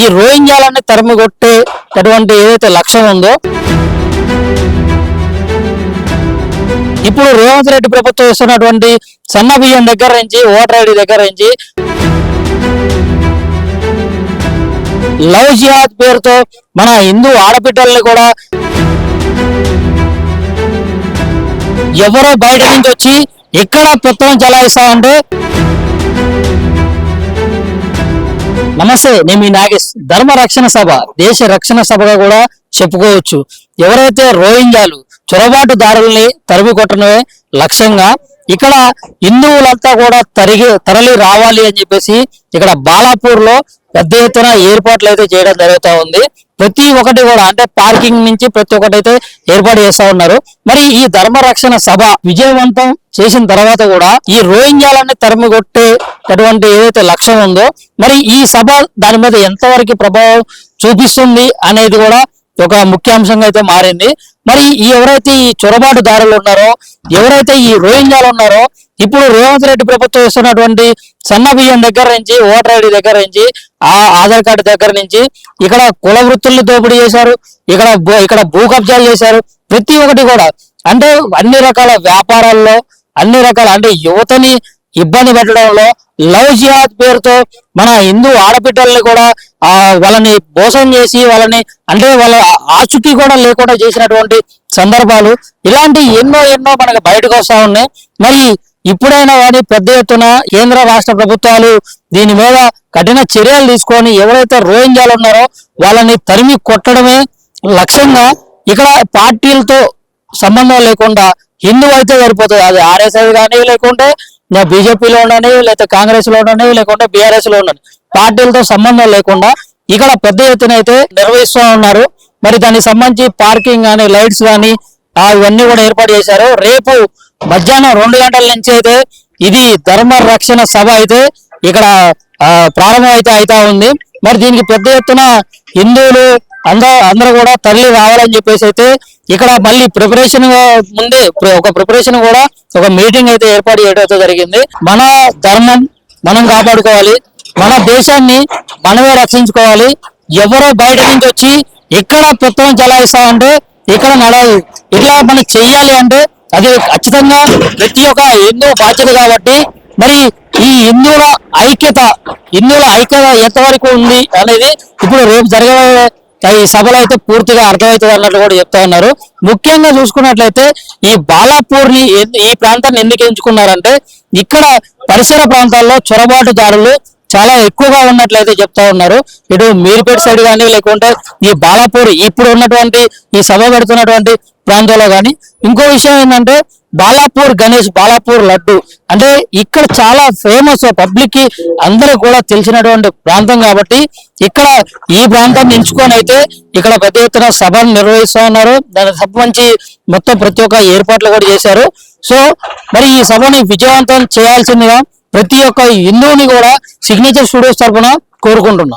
ఈ రోహింగ్యాలని తరిమి కొట్టేటటువంటి ఏదైతే లక్ష్యం ఉందో ఇప్పుడు రేవంత్ రెడ్డి ప్రభుత్వం ఇస్తున్నటువంటి సన్న బియ్యం దగ్గర నుంచి ఓటర్ ఐడి దగ్గర నుంచి లవ్ జిహాద్ పేరుతో మన హిందూ ఆడబిడ్డల్ని కూడా ఎవరో బయట నుంచి వచ్చి ఎక్కడ పెత్తనం చలాయిస్తామంటే నమస్తే, నేను మీ నాగేష్. ధర్మ రక్షణ సభ దేశ రక్షణ సభగా కూడా చెప్పుకోవచ్చు. ఎవరైతే రోహింగ్యాలు చొరబాటుదారుల్ని తరిమి కొట్టడమే లక్ష్యంగా ఇక్కడ హిందువులంతా కూడా తరలి రావాలి అని చెప్పేసి ఇక్కడ బాలాపూర్ లో పెద్ద ఎత్తున ఏర్పాట్లు అయితే చేయడం జరుగుతూ ఉంది. ప్రతి ఒక్కటి కూడా అంటే పార్కింగ్ నుంచి ప్రతి ఒక్కటి అయితే ఏర్పాటు చేస్తా ఉన్నారు. మరి ఈ ధర్మ రక్షణ సభ విజయవంతం చేసిన తర్వాత కూడా ఈ రోహింగ్యాలని తరిమి కొట్టేటటువంటి ఏదైతే లక్ష్యం ఉందో మరి ఈ సభ దాని మీద ఎంతవరకు ప్రభావం చూపిస్తుంది అనేది కూడా ఒక ముఖ్యాంశంగా అయితే మారింది. మరి ఎవరైతే ఈ చొరబాటుదారులు ఉన్నారో, ఎవరైతే ఈ రోహింగ్యాలు ఉన్నారో, ఇప్పుడు రేవంత్ రెడ్డి ప్రభుత్వం ఇస్తున్నటువంటి సన్న బియ్యం దగ్గర నుంచి ఓటర్ ఐడి దగ్గర నుంచి ఆధార్ కార్డు దగ్గర నుంచి ఇక్కడ కుల వృత్తుల్ని దోపిడీ చేశారు, ఇక్కడ భూ కబ్జాలు చేశారు. ప్రతి ఒక్కటి కూడా అంటే అన్ని రకాల వ్యాపారాల్లో అన్ని రకాల అంటే యువతని ఇబ్బంది పెట్టడంలో లవ్ జిహాద్ పేరుతో మన హిందూ ఆడబిడ్డల్ని కూడా వాళ్ళని మోసం చేసి వాళ్ళని అంటే వాళ్ళ ఆచూకీ కూడా లేకుండా చేసినటువంటి సందర్భాలు ఇలాంటి ఎన్నో మనకు బయటకు వస్తా ఉన్నాయి. మరి ఇప్పుడైనా కానీ పెద్ద ఎత్తున కేంద్ర రాష్ట్ర ప్రభుత్వాలు దీని మీద కఠిన చర్యలు తీసుకొని ఎవరైతే రోహింగ్యాలు ఉన్నారో వాళ్ళని తరిమి కొట్టడమే లక్ష్యంగా ఇక్కడ పార్టీలతో సంబంధం లేకుండా హిందూ అయితే సరిపోతుంది. అది ఆర్ఎస్ఐ కానీ లేకుంటే బీజేపీలో ఉండని, లేకపోతే కాంగ్రెస్ లో ఉండని, లేకుంటే బీఆర్ఎస్ లో ఉండని, పార్టీలతో సంబంధం లేకుండా ఇక్కడ పెద్ద ఎత్తున అయితే నిర్వహిస్తూ ఉన్నారు. మరి దానికి సంబంధించి పార్కింగ్ కానీ లైట్స్ కానీ ఇవన్నీ కూడా ఏర్పాటు చేశారు. రేపు మధ్యాహ్నం 2 గంటల నుంచి అయితే ఇది ధర్మ రక్షణ సభ అయితే ఇక్కడ ప్రారంభం అయితే అవుతా ఉంది. మరి దీనికి పెద్ద ఎత్తున హిందువులు అందరూ కూడా తరలి రావాలని చెప్పేసి అయితే ఇక్కడ మళ్ళీ ప్రిపరేషన్ ముందే ఒక ప్రిపరేషన్ కూడా ఒక మీటింగ్ అయితే ఏర్పాటు చేయడం జరిగింది. మన ధర్మం మనం కాపాడుకోవాలి, మన దేశాన్ని మనమే రక్షించుకోవాలి. ఎవరో బయట నుంచి వచ్చి ఎక్కడ పెత్తనం చలాయిస్తామంటే ఇక్కడ నడవదు. ఇట్లా మనం చెయ్యాలి అంటే అది ఖచ్చితంగా ప్రతి ఒక్క హిందూ బాధ్యత కాబట్టి మరి ఈ హిందువుల ఐక్యత ఎంతవరకు ఉంది అనేది ఇప్పుడు రేపు జరిగే ఈ సభలో అయితే పూర్తిగా అర్థమవుతుంది అన్నట్లు కూడా చెప్తా ఉన్నారు. ముఖ్యంగా చూసుకున్నట్లయితే ఈ బాలాపూర్ ని ఈ ప్రాంతాన్ని ఎందుకు ఎంచుకున్నారంటే ఇక్కడ పరిసర ప్రాంతాల్లో చొరబాటుదారులు చాలా ఎక్కువగా ఉన్నట్లయితే చెప్తా ఉన్నారు. ఇటు మీర్పేట సైడ్ కానీ లేకుంటే ఈ బాలాపూర్ ఇప్పుడు ఉన్నటువంటి ఈ సభ పెడుతున్నటువంటి ప్రాంతంలో కానీ ఇంకో విషయం ఏంటంటే బాలాపూర్ గణేష్, బాలాపూర్ లడ్డు అంటే ఇక్కడ చాలా ఫేమస్, పబ్లిక్ కి అందరికి కూడా తెలిసినటువంటి ప్రాంతం కాబట్టి ఇక్కడ ఈ ప్రాంతాన్ని ఎంచుకొని అయితే ఇక్కడ పెద్ద ఎత్తున సభను నిర్వహిస్తూ ఉన్నారు. దానికి సంబంధించి మొత్తం ప్రతి ఒక్క ఏర్పాట్లు కూడా చేశారు. సో మరి ఈ సభని విజయవంతం చేయాల్సిందిగా ప్రతి ఒక్క హిందువుని కూడా సిగ్నేచర్ స్టూడియోస్ తరఫున కోరుకుంటున్నాం.